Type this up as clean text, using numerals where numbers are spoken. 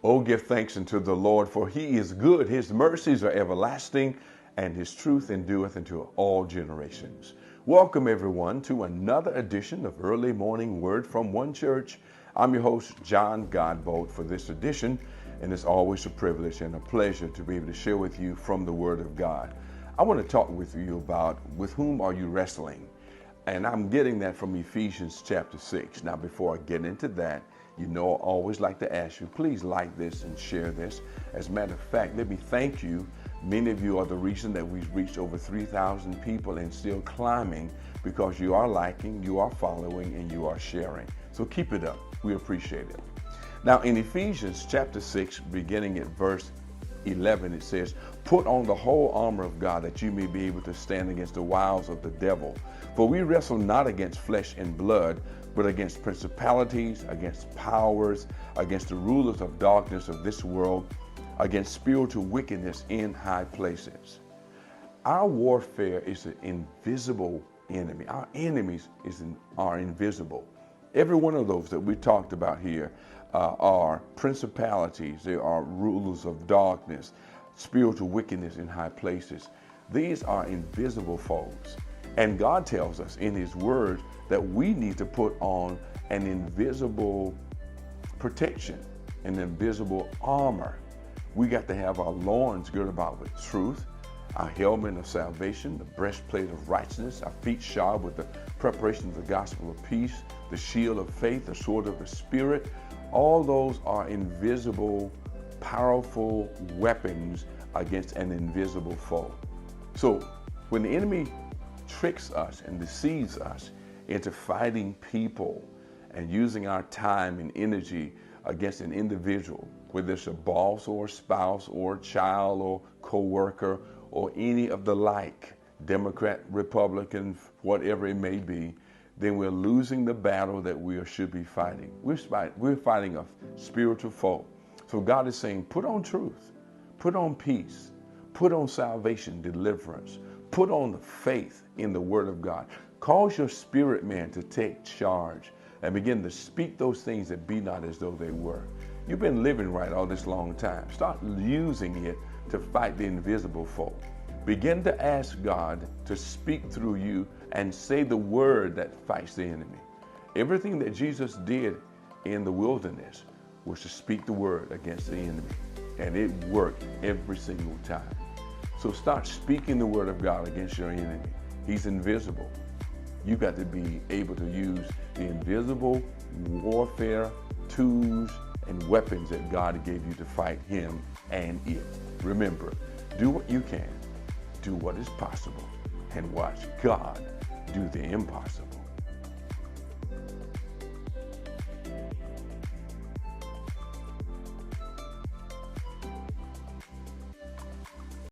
Oh, give thanks unto the Lord, for he is good. His mercies are everlasting, and his truth endureth into all generations. Welcome, everyone, to another edition of Early Morning Word from One Church. I'm your host, John Godbolt, for this edition, and it's always a privilege and a pleasure to be able to share with you from the Word of God. I want to talk with you about with whom are you wrestling? And I'm getting that from Ephesians chapter 6. Now, before I get into that, I always like to ask you, please like this and share this. As a matter of fact, let me thank you. Many of you are the reason that we've reached over 3,000 people and still climbing, because you are liking, you are following, and you are sharing. So keep it up. We appreciate it. Now, in Ephesians chapter 6, beginning at verse 11, it says, "Put on the whole armor of God, that you may be able to stand against the wiles of the devil. For we wrestle not against flesh and blood, but against principalities, against powers, against the rulers of darkness of this world, against spiritual wickedness in high places." Our warfare is an invisible enemy. Our enemies are invisible. Every one of those that we talked about here are principalities. They are rulers of darkness, spiritual wickedness in high places. These are invisible foes. And God tells us in his word that we need to put on an invisible protection, an invisible armor. We got to have our loins girded about with truth, our helmet of salvation, the breastplate of righteousness, our feet shod with the preparation of the gospel of peace, the shield of faith, the sword of the Spirit. All those are invisible, powerful weapons against an invisible foe. So when the enemy tricks us and deceives us into fighting people and using our time and energy against an individual, whether it's a boss or a spouse or a child or co-worker or any of the like, Democrat, Republican, whatever it may be, then we're losing the battle that we should be fighting. We're fighting a spiritual foe. So God is saying, put on truth, put on peace, put on salvation, deliverance, put on the faith in the Word of God. Cause your spirit man to take charge and begin to speak those things that be not as though they were. You've been living right all this long time. Start using it to fight the invisible foe. Begin to ask God to speak through you and say the word that fights the enemy. Everything that Jesus did in the wilderness was to speak the word against the enemy, and it worked every single time. So start speaking the word of God against your enemy. He's invisible. You got to be able to use the invisible warfare tools and weapons that God gave you to fight him and it. Remember, do what you can, do what is possible, and watch God do the impossible.